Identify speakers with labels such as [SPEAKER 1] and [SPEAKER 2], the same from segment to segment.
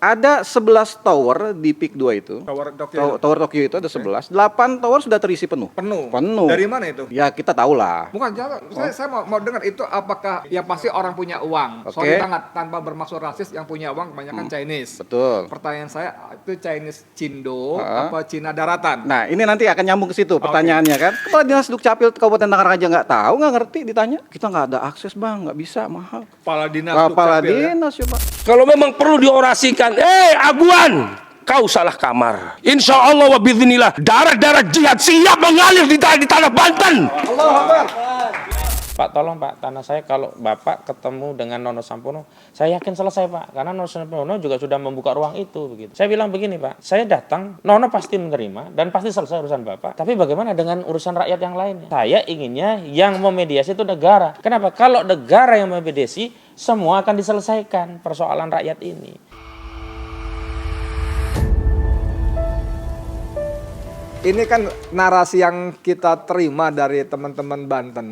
[SPEAKER 1] Ada 11 tower di Peak 2 itu.
[SPEAKER 2] Tower Tokyo.
[SPEAKER 1] Tower Tokyo itu ada 11. 8 tower sudah terisi penuh.
[SPEAKER 2] Penuh.
[SPEAKER 1] Penuh.
[SPEAKER 2] Dari mana itu?
[SPEAKER 1] Ya kita tahu lah.
[SPEAKER 2] Bukan jalan. Saya mau dengar itu apakah ya pasti orang punya uang.
[SPEAKER 1] Oke.
[SPEAKER 2] Sorry banget tanpa bermaksud rasis, yang punya uang kebanyakan Chinese.
[SPEAKER 1] Betul.
[SPEAKER 2] Pertanyaan saya itu Chinese Cindo apa Cina daratan?
[SPEAKER 1] Nah ini nanti akan nyambung ke situ pertanyaannya kan. Kepala Dinas Dukcapil Kabupaten Tangerang aja nggak tahu, nggak ngerti ditanya. Kita nggak ada akses bang, nggak bisa, mahal.
[SPEAKER 2] Kepala Dinas
[SPEAKER 1] Kepala
[SPEAKER 2] Dukcapil, ya?
[SPEAKER 1] Dinas coba.
[SPEAKER 3] Kalau memang perlu diorasikan, Aguan, kau salah kamar. Insya Allah wa biidznillah, darah-darah jihad siap mengalir di tanah Banten.
[SPEAKER 4] Pak, tolong Pak, tanah saya kalau Bapak ketemu dengan Nono Sampono, saya yakin selesai Pak, karena Nono Sampono juga sudah membuka ruang itu begitu. Saya bilang begini Pak, saya datang, Nono pasti menerima dan pasti selesai urusan Bapak. Tapi bagaimana dengan urusan rakyat yang lainnya? Saya inginnya yang memediasi itu negara. Kenapa? Kalau negara yang memediasi, semua akan diselesaikan persoalan rakyat ini.
[SPEAKER 2] Ini kan narasi yang kita terima dari teman-teman Banten.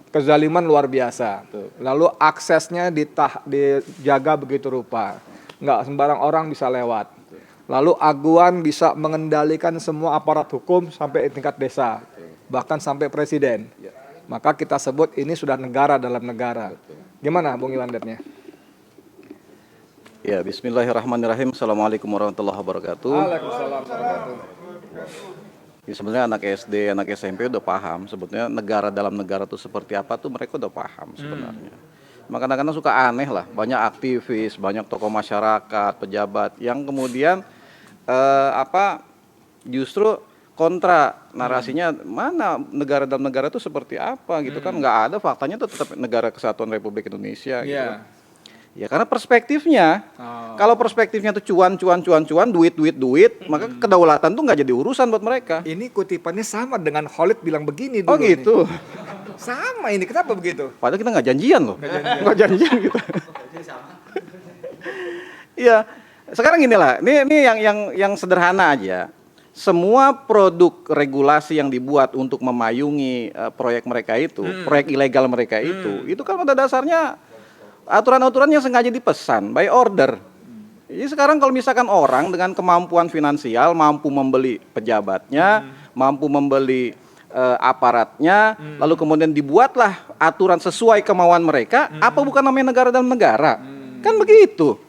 [SPEAKER 2] Kezaliman luar biasa. Lalu aksesnya dijaga begitu rupa. Nggak sembarang orang bisa lewat. Lalu Aguan bisa mengendalikan semua aparat hukum sampai tingkat desa. Bahkan sampai presiden. Maka kita sebut ini sudah negara dalam negara. Gimana Bung Iwandatnya?
[SPEAKER 1] Ya bismillahirrahmanirrahim. Assalamualaikum warahmatullahi wabarakatuh.
[SPEAKER 2] Waalaikumsalam warahmatullahi wabarakatuh.
[SPEAKER 1] Ya, sebenarnya anak SD, anak SMP udah paham sebetulnya negara dalam negara itu seperti apa tuh mereka udah paham sebenarnya. Maka kadang-kadang suka aneh lah, banyak aktivis, banyak tokoh masyarakat, pejabat yang kemudian justru kontra narasinya mana negara dalam negara itu seperti apa gitu kan, nggak ada faktanya tuh tetap negara kesatuan Republik Indonesia gitu. Ya karena perspektifnya, kalau perspektifnya tuh cuan, duit, maka kedaulatan tuh nggak jadi urusan buat mereka.
[SPEAKER 2] Ini kutipannya sama dengan Khalid bilang begini dulu.
[SPEAKER 1] Oh gitu.
[SPEAKER 2] Nih. Sama ini, kenapa begitu?
[SPEAKER 1] Padahal kita nggak janjian loh. Nggak janjian kita. Iya. Sekarang inilah, ini yang sederhana aja. Semua produk regulasi yang dibuat untuk memayungi proyek mereka itu, proyek ilegal mereka itu kan pada dasarnya aturan-aturan yang sengaja dipesan by order. Jadi sekarang kalau misalkan orang dengan kemampuan finansial mampu membeli pejabatnya, mampu membeli aparatnya, lalu kemudian dibuatlah aturan sesuai kemauan mereka, apa bukan namanya negara dalam negara? Kan begitu.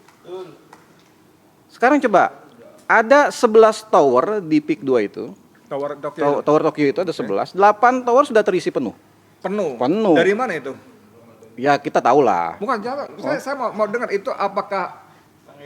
[SPEAKER 1] Sekarang coba, ada 11 tower di Peak 2 itu.
[SPEAKER 2] Tower Tokyo.
[SPEAKER 1] Tower Tokyo itu ada 11. 8 tower sudah terisi penuh.
[SPEAKER 2] Penuh. Dari mana itu?
[SPEAKER 1] Ya kita tahu lah.
[SPEAKER 2] Bukan jalan. Saya mau dengar itu apakah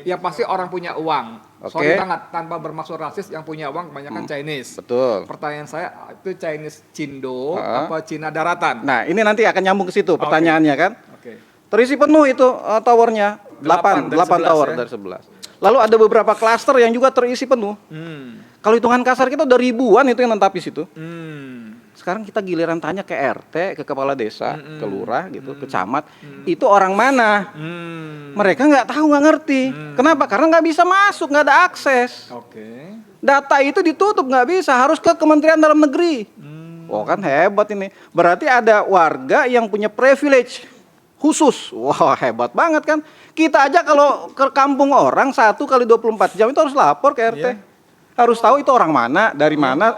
[SPEAKER 2] ya pasti orang punya uang.
[SPEAKER 1] Oke.
[SPEAKER 2] Sorry banget tanpa bermaksud rasis, yang punya uang kebanyakan Chinese.
[SPEAKER 1] Betul.
[SPEAKER 2] Pertanyaan saya itu Chinese Cindo apa Cina daratan?
[SPEAKER 1] Nah ini nanti akan nyambung ke situ pertanyaannya kan.
[SPEAKER 2] Oke.
[SPEAKER 1] Terisi penuh itu towernya. 8 tower
[SPEAKER 2] ya?
[SPEAKER 1] dari 11. Lalu ada beberapa klaster yang juga terisi penuh. Kalau hitungan kasar kita udah ribuan itu yang nentapis itu. Sekarang kita giliran tanya ke RT, ke kepala desa, ke lurah gitu, ke camat, itu orang mana? Mereka nggak tahu, nggak ngerti. Kenapa? Karena nggak bisa masuk, nggak ada akses.
[SPEAKER 2] Oke.
[SPEAKER 1] Data itu ditutup, nggak bisa, harus ke Kementerian Dalam Negeri. Oh kan hebat ini. Berarti ada warga yang punya privilege khusus. Wah hebat banget kan. Kita aja kalau ke kampung orang 1 kali 24 jam itu harus lapor ke RT. Harus tahu itu orang mana, dari mana,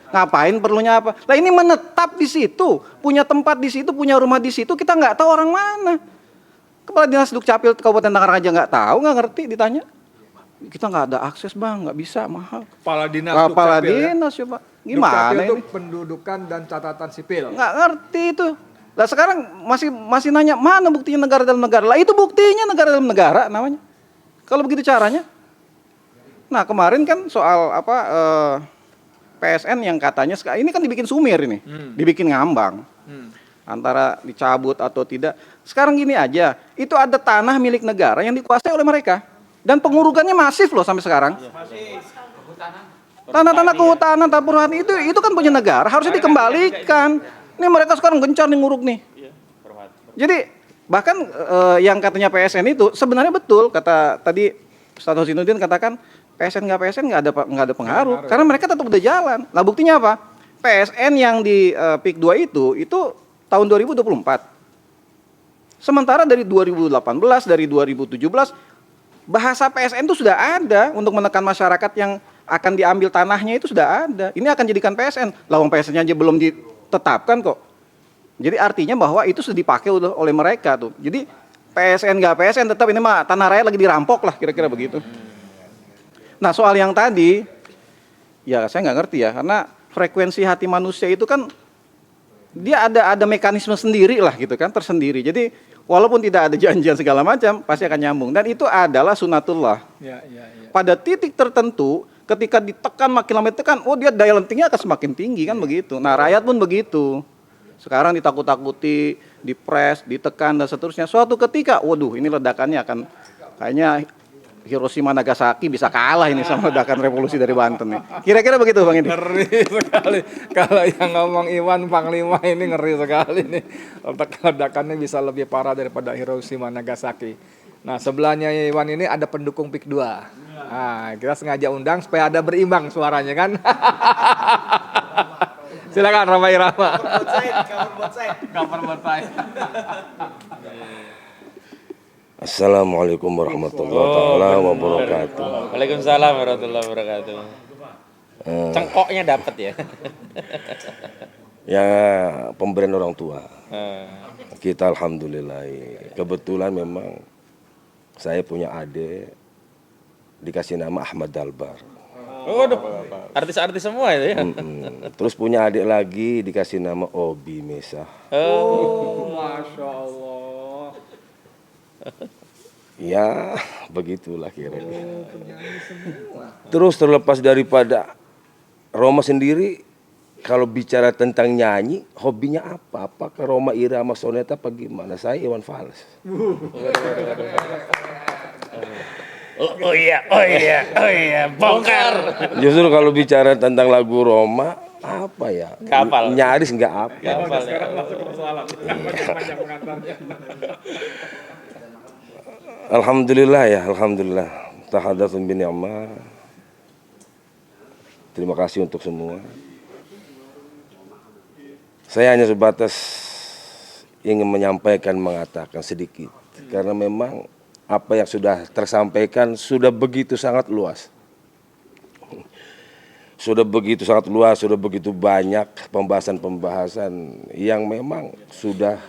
[SPEAKER 1] ngapain, perlunya apa. Lah ini menetap di situ, punya tempat di situ, punya rumah di situ, kita nggak tahu orang mana. Kepala Dinas Dukcapil Kabupaten Tangerang aja nggak tahu, nggak ngerti ditanya. Kita nggak ada akses bang, nggak bisa, mahal.
[SPEAKER 2] Kepala Dinas
[SPEAKER 1] Kepala
[SPEAKER 2] Dukcapil,
[SPEAKER 1] Dinas
[SPEAKER 2] ya?
[SPEAKER 1] coba. Gimana
[SPEAKER 2] Dukcapil
[SPEAKER 1] ini?
[SPEAKER 2] itu pendudukan dan catatan sipil.
[SPEAKER 1] Nggak ngerti itu. Lah sekarang masih nanya mana buktinya negara dalam negara. Lah itu buktinya negara dalam negara namanya. Kalau begitu caranya. Nah kemarin kan soal PSN yang katanya ini kan dibikin sumir ini, dibikin ngambang. Antara dicabut atau tidak. Sekarang gini aja, itu ada tanah milik negara yang dikuasai oleh mereka. Dan pengurugannya masif loh sampai sekarang. Tanah-tanah kehutanan, tapuran itu kan punya negara, harusnya dikembalikan. Ini mereka sekarang gencar nih nguruk nih. Jadi bahkan yang katanya PSN itu sebenarnya betul, kata tadi Ustadz Hosinuddin katakan PSN nggak ada pengaruh karena mereka tetap udah jalan. Nah buktinya apa? PSN yang di Peak 2 itu tahun 2024. Sementara dari 2018, dari 2017 Bahasa PSN itu sudah ada untuk menekan masyarakat yang akan diambil tanahnya, itu sudah ada. Ini akan jadikan PSN. Lawang PSN-nya aja belum ditetapkan kok. Jadi artinya bahwa itu sudah dipakai oleh mereka tuh. Jadi PSN nggak PSN tetap ini mah tanah rakyat lagi dirampok lah kira-kira begitu. Nah soal yang tadi, ya saya nggak ngerti ya, karena frekuensi hati manusia itu kan dia ada mekanisme sendiri lah gitu kan, tersendiri. Jadi walaupun tidak ada janjian segala macam, pasti akan nyambung. Dan itu adalah sunatullah.
[SPEAKER 2] Ya.
[SPEAKER 1] Pada titik tertentu, ketika ditekan makin lama ditekan, oh dia daya lentingnya akan semakin tinggi kan begitu. Nah rakyat pun begitu. Sekarang ditakut-takuti, dipres, ditekan dan seterusnya. Suatu ketika, waduh ini ledakannya akan kayaknya Hiroshima Nagasaki bisa kalah ini sama ledakan revolusi dari Banten nih. Kira-kira begitu Bang Edi.
[SPEAKER 2] Ngeri sekali. Kalau yang ngomong Iwan Panglima ini ngeri sekali nih. Ledakannya bisa lebih parah daripada Hiroshima Nagasaki. Nah sebelahnya Iwan ini ada pendukung PIK 2. Nah kita sengaja undang supaya ada berimbang suaranya kan. Silakan Rama Irama. Cover buat saya.
[SPEAKER 3] Assalamualaikum warahmatullahi wabarakatuh.
[SPEAKER 4] Waalaikumsalam warahmatullahi wabarakatuh. Cengkoknya dapat ya.
[SPEAKER 3] Ya pemberian orang tua. Kita alhamdulillah. Kebetulan memang saya punya adik dikasih nama Ahmad Dalbar.
[SPEAKER 4] Waduh, artis-artis semua itu ya.
[SPEAKER 3] Terus punya adik lagi dikasih nama Obi Mesah.
[SPEAKER 2] Masya Allah.
[SPEAKER 3] Ya begitulah kira-kira. Terus terlepas daripada Roma sendiri, kalau bicara tentang nyanyi, hobinya apa? Apakah Roma irama soneta apa gimana? Saya Iwan Fals. Oh iya, bongkar. Justru kalau bicara tentang lagu Roma, apa ya?
[SPEAKER 4] Kapal.
[SPEAKER 3] Nyaris nggak apa.
[SPEAKER 4] Kapal.
[SPEAKER 3] Alhamdulillah ya, alhamdulillah. Tahadatsun bi ni'mah. Terima kasih untuk semua. Saya hanya sebatas ingin menyampaikan, mengatakan sedikit. Karena memang apa yang sudah tersampaikan sudah begitu sangat luas. Sudah begitu sangat luas, sudah begitu banyak pembahasan-pembahasan yang memang sudah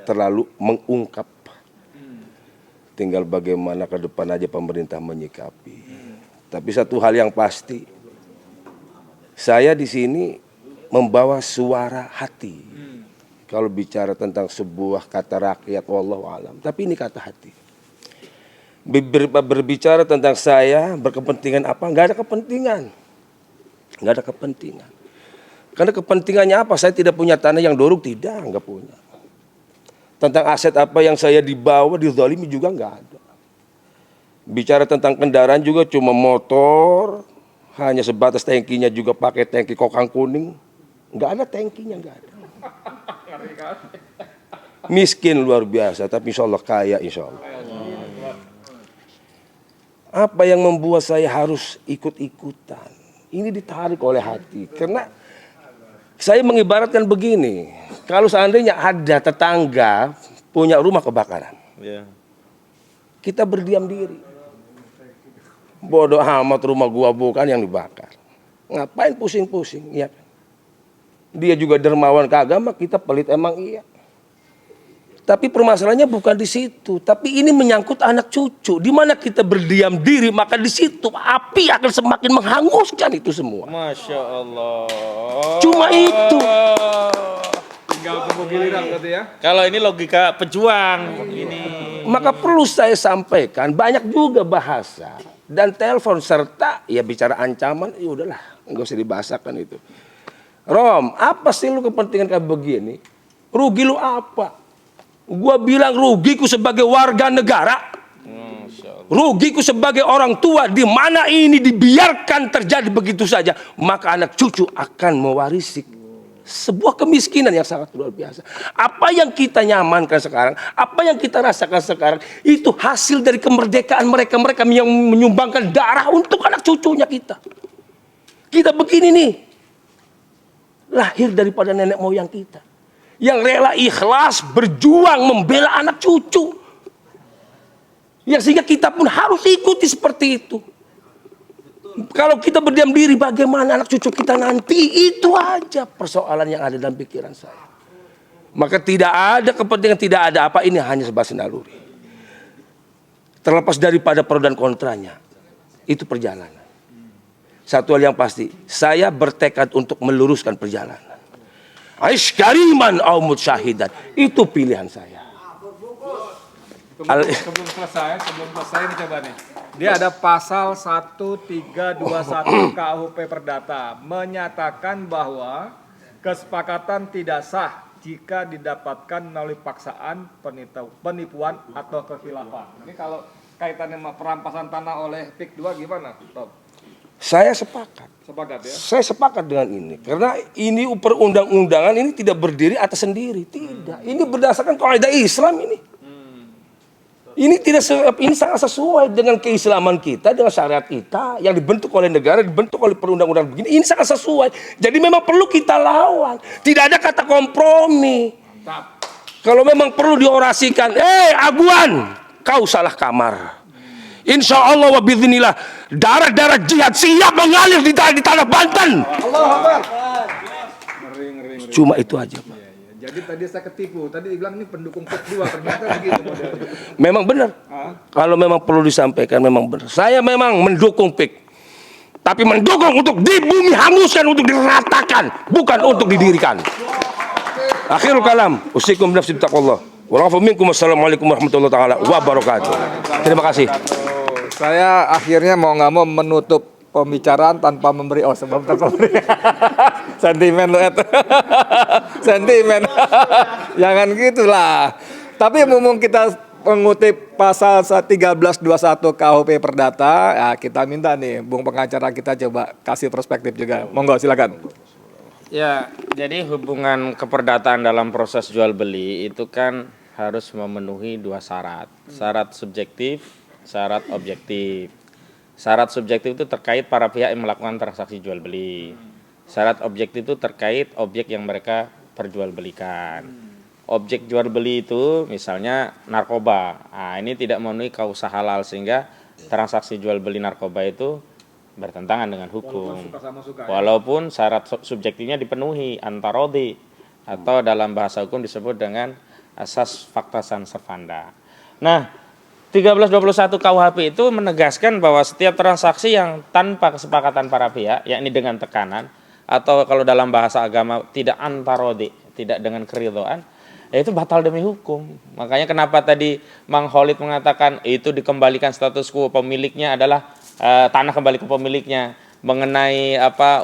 [SPEAKER 3] terlalu mengungkap. Tinggal bagaimana ke depan aja pemerintah menyikapi. Tapi satu hal yang pasti, saya di sini membawa suara hati. Kalau bicara tentang sebuah kata rakyat, wallahu alam. Tapi ini kata hati. Berbicara tentang saya berkepentingan apa? Nggak ada kepentingan. Nggak ada kepentingan. Karena kepentingannya apa? Saya tidak punya tanah yang doruk, nggak punya. Tentang aset apa yang saya dibawa, dizalimi juga nggak ada. Bicara tentang kendaraan juga cuma motor, hanya sebatas tangkinya juga pakai tangki kokang kuning. Nggak ada tangkinya, nggak ada. Miskin luar biasa, tapi insya Allah kaya insya Allah. Apa yang membuat saya harus ikut-ikutan? Ini ditarik oleh hati. Karena saya mengibaratkan begini, kalau seandainya ada tetangga punya rumah kebakaran, kita berdiam diri. Bodoh amat rumah gua bukan yang dibakar. Ngapain pusing-pusing? Ya. Dia juga dermawan ke agama, kita pelit emang iya. Tapi permasalahannya bukan di situ, tapi ini menyangkut anak cucu. Di mana kita berdiam diri, maka di situ api akan semakin menghanguskan itu semua.
[SPEAKER 4] Masya Allah.
[SPEAKER 3] Cuma itu.
[SPEAKER 2] Tinggal tunggu giliran berarti ya.
[SPEAKER 4] Kalau ini logika pejuang ini.
[SPEAKER 3] Maka perlu saya sampaikan banyak juga bahasa dan telepon serta ya bicara ancaman, ya udahlah, nggak usah dibahasakan itu. Rom, apa sih lu kepentingan kayak begini? Rugi lu apa? Gua bilang rugiku sebagai warga negara, rugiku sebagai orang tua, di mana ini dibiarkan terjadi begitu saja, maka anak cucu akan mewarisi sebuah kemiskinan yang sangat luar biasa. Apa yang kita nyamankan sekarang, apa yang kita rasakan sekarang, itu hasil dari kemerdekaan mereka yang menyumbangkan darah untuk anak cucunya kita. Kita begini nih, lahir daripada nenek moyang kita, yang rela ikhlas berjuang membela anak cucu. Ya sehingga kita pun harus ikuti seperti itu. Kalau kita berdiam diri, bagaimana anak cucu kita nanti? Itu aja persoalan yang ada dalam pikiran saya. Maka tidak ada kepentingan, tidak ada apa, ini hanya sebatas naluri. Terlepas daripada pro dan kontranya, itu perjalanan. Satu hal yang pasti, saya bertekad untuk meluruskan perjalanan. Aish kariman au mut syahidan, itu pilihan saya.
[SPEAKER 2] Sebelum selesai ini coba nih. Dia ada pasal 1321 KUHP Perdata menyatakan bahwa kesepakatan tidak sah jika didapatkan melalui paksaan, penipuan atau kekhilafan. Ini kalau kaitannya sama perampasan tanah oleh PIK 2 gimana, Rob?
[SPEAKER 3] Saya sepakat.
[SPEAKER 2] Sepakat ya?
[SPEAKER 3] Saya sepakat dengan ini. Karena ini perundang-undangan ini tidak berdiri atas sendiri. Tidak. Ini berdasarkan kaidah Islam ini. Ini ini sangat sesuai dengan keislaman kita, dengan syariat kita yang dibentuk oleh negara, dibentuk oleh perundang-undangan begini. Ini sangat sesuai. Jadi memang perlu kita lawan. Tidak ada kata kompromi. Kalau memang perlu diorasikan, Aguan, kau salah kamar. Insya Allah wabidzinillah, darah-darah jihad siap mengalir di tanah Banten. Cuma itu aja, Pak.
[SPEAKER 2] Jadi tadi saya ketipu, tadi dibilang ini pendukung PIK 2, ternyata begitu modelnya.
[SPEAKER 3] Memang benar. Kalau memang perlu disampaikan, memang benar. Saya memang mendukung PIK. Tapi mendukung untuk di bumi hanguskan, untuk diratakan, bukan untuk didirikan. Akhirul kalam, usikum binafsi bittaqwallah. Wassalamualaikum warahmatullahi wabarakatuh. Terima kasih.
[SPEAKER 2] Saya akhirnya mau nggak mau menutup pembicaraan tanpa memberi sebab memberi sentimen lu sentimen jangan gitulah. Tapi mumpung kita mengutip pasal 1321 KUHP Perdata, ya kita minta nih Bung pengacara kita coba kasih perspektif juga. Monggo silakan.
[SPEAKER 4] Ya, jadi hubungan keperdataan dalam proses jual beli itu kan harus memenuhi dua syarat. Syarat subjektif, syarat objektif. Syarat subjektif itu terkait para pihak yang melakukan transaksi jual beli. Syarat objektif itu terkait objek yang mereka perjualbelikan. Objek jual beli itu misalnya narkoba. Nah, ini tidak memenuhi kausa halal sehingga transaksi jual beli narkoba itu bertentangan dengan hukum. Walaupun syarat subjektifnya dipenuhi, antarodi, atau dalam bahasa hukum disebut dengan asas fakta san servanda. Nah, 1321 KUHP itu menegaskan bahwa setiap transaksi yang tanpa kesepakatan para pihak, yakni dengan tekanan, atau kalau dalam bahasa agama tidak antarodi, tidak dengan keridhaan, itu batal demi hukum. Makanya kenapa tadi Mang Khalid mengatakan itu dikembalikan status quo, pemiliknya adalah tanah kembali ke pemiliknya. Mengenai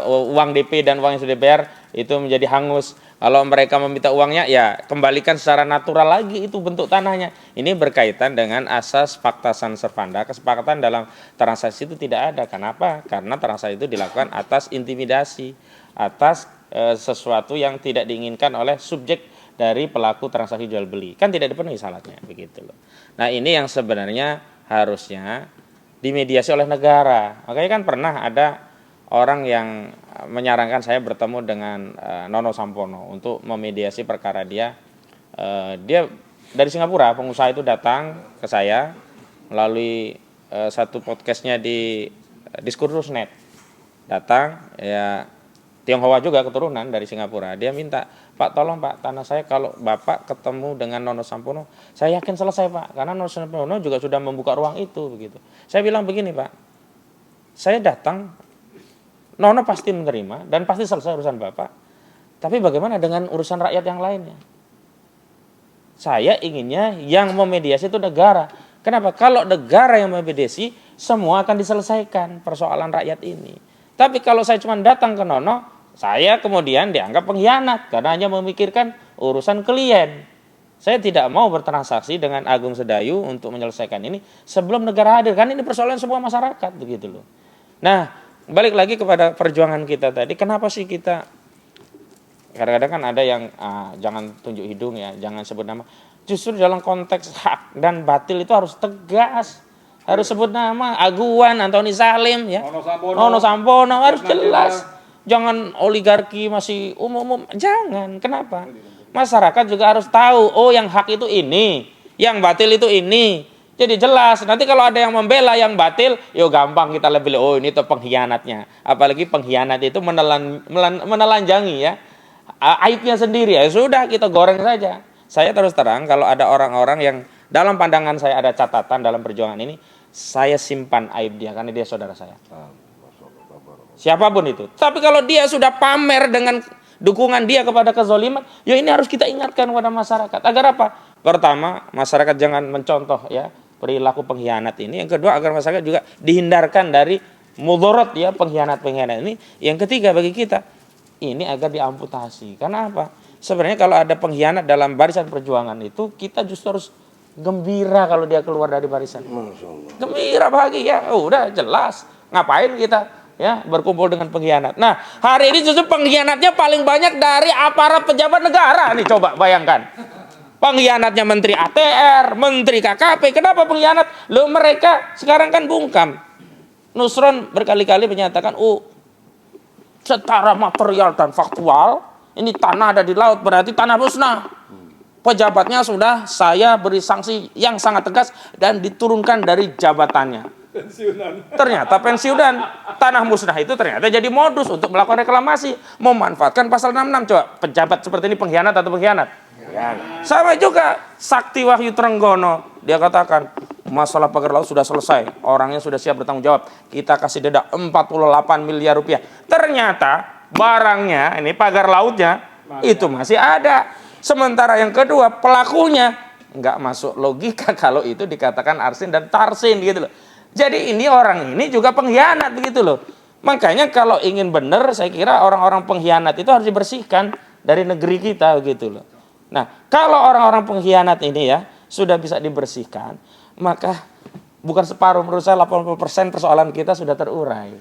[SPEAKER 4] uang DP dan uang yang sudah dibayar itu menjadi hangus. Kalau mereka meminta uangnya, ya kembalikan secara natural lagi itu bentuk tanahnya. Ini berkaitan dengan asas fakta san servanda. Kesepakatan dalam transaksi itu tidak ada. Kenapa? Karena transaksi itu dilakukan atas intimidasi, atas sesuatu yang tidak diinginkan oleh subjek dari pelaku transaksi jual beli. Kan tidak dipenuhi syaratnya, begitu loh. Nah, ini yang sebenarnya harusnya dimediasi oleh negara. Makanya kan pernah ada orang yang menyarankan saya bertemu dengan Nono Sampono untuk memediasi perkara dia. Dia dari Singapura, pengusaha itu datang ke saya melalui satu podcastnya di Diskursus.net. Datang, ya Tionghoa juga keturunan dari Singapura. Dia minta, Pak tolong Pak, tanah saya kalau Bapak ketemu dengan Nono Sampono, saya yakin selesai Pak. Karena Nono Sampono juga sudah membuka ruang itu, begitu. Saya bilang begini Pak, saya datang, Nono pasti menerima dan pasti selesai urusan Bapak. Tapi bagaimana dengan urusan rakyat yang lainnya? Saya inginnya yang memediasi itu negara. Kenapa? Kalau negara yang memediasi, semua akan diselesaikan persoalan rakyat ini. Tapi kalau saya cuma datang ke Nono, saya kemudian dianggap pengkhianat karena hanya memikirkan urusan klien. Saya tidak mau bertransaksi dengan Agung Sedayu untuk menyelesaikan ini sebelum negara hadir. Kan ini persoalan semua masyarakat, begitu loh. Nah, balik lagi kepada perjuangan kita tadi, kenapa sih kita kadang-kadang kan ada yang jangan tunjuk hidung ya, jangan sebut nama. Justru dalam konteks hak dan batil itu harus tegas, harus sebut nama. Aguan, Antoni Salim ya, Nono Sampono harus jelas. Jangan oligarki masih umum-umum, jangan. Kenapa? Masyarakat juga harus tahu, oh yang hak itu ini, yang batil itu ini. Jadi jelas, nanti kalau ada yang membela yang batil, yo gampang kita lebih, oh ini tuh pengkhianatnya. Apalagi pengkhianat itu menelanjangi ya aibnya sendiri, ya sudah kita goreng saja. Saya terus terang, kalau ada orang-orang yang dalam pandangan saya ada catatan dalam perjuangan ini, saya simpan aib dia karena dia saudara saya. Siapapun itu. Tapi kalau dia sudah pamer dengan dukungan dia kepada kezoliman, ya ini harus kita ingatkan kepada masyarakat. Agar apa? Pertama, masyarakat jangan mencontoh ya perilaku pengkhianat ini. Yang kedua, agar masyarakat juga dihindarkan dari mudarat ya pengkhianat ini. Yang ketiga bagi kita, ini agar diamputasi. Karena apa? Sebenarnya kalau ada pengkhianat dalam barisan perjuangan itu, kita justru harus gembira kalau dia keluar dari barisan. Gembira, bahagia. Udah jelas. Ngapain kita ya berkumpul dengan pengkhianat? Nah, hari ini justru pengkhianatnya paling banyak dari aparat pejabat negara. Nih coba bayangkan. Pengkhianatnya Menteri ATR, Menteri KKP. Kenapa pengkhianat? Loh mereka sekarang kan bungkam. Nusron berkali-kali menyatakan, secara material dan faktual, ini tanah ada di laut, berarti tanah musnah. Pejabatnya sudah saya beri sanksi yang sangat tegas dan diturunkan dari jabatannya. Ternyata pensiunan. Tanah musnah itu ternyata jadi modus untuk melakukan reklamasi. Memanfaatkan pasal 66. Coba, pejabat seperti ini pengkhianat atau pengkhianat? Sama juga Sakti Wahyu Trenggono, dia katakan masalah pagar laut sudah selesai, orangnya sudah siap bertanggung jawab, kita kasih denda 48 miliar rupiah. Ternyata barangnya, ini pagar lautnya itu masih ada. Sementara yang kedua, pelakunya nggak masuk logika kalau itu dikatakan arsin dan tarsin gitu loh. Jadi ini orang ini juga pengkhianat begitu loh. Makanya kalau ingin benar, saya kira orang-orang pengkhianat itu harus dibersihkan dari negeri kita begitu loh. Nah, kalau orang-orang pengkhianat ini ya sudah bisa dibersihkan, maka bukan separuh, menurut saya 80% persoalan kita sudah terurai.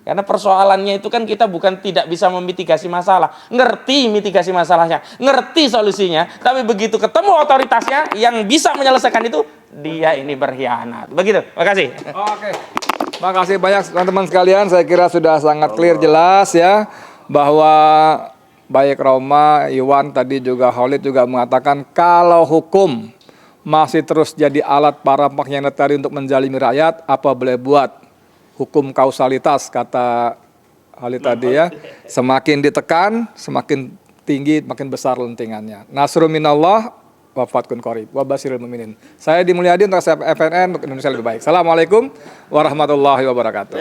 [SPEAKER 4] Karena persoalannya itu kan kita bukan tidak bisa memitigasi masalah, ngerti mitigasi masalahnya, ngerti solusinya, tapi begitu ketemu otoritasnya yang bisa menyelesaikan itu, dia ini berkhianat. Begitu. Makasih.
[SPEAKER 2] Oke. Makasih banyak teman-teman sekalian. Saya kira sudah sangat clear, jelas ya, bahwa baik Roma, Iwan tadi juga Khalid juga mengatakan kalau hukum masih terus jadi alat para pengkhianat tadi untuk menzalimi rakyat, apa boleh buat? Hukum kausalitas kata Khalid tadi ya, semakin ditekan, semakin tinggi, makin besar lentingannya. Nasrun minallah wa fatkun qarib wa basyiril mu'minin. Saya Di Mulyadi untuk FNN untuk Indonesia lebih baik. Assalamualaikum warahmatullahi wabarakatuh.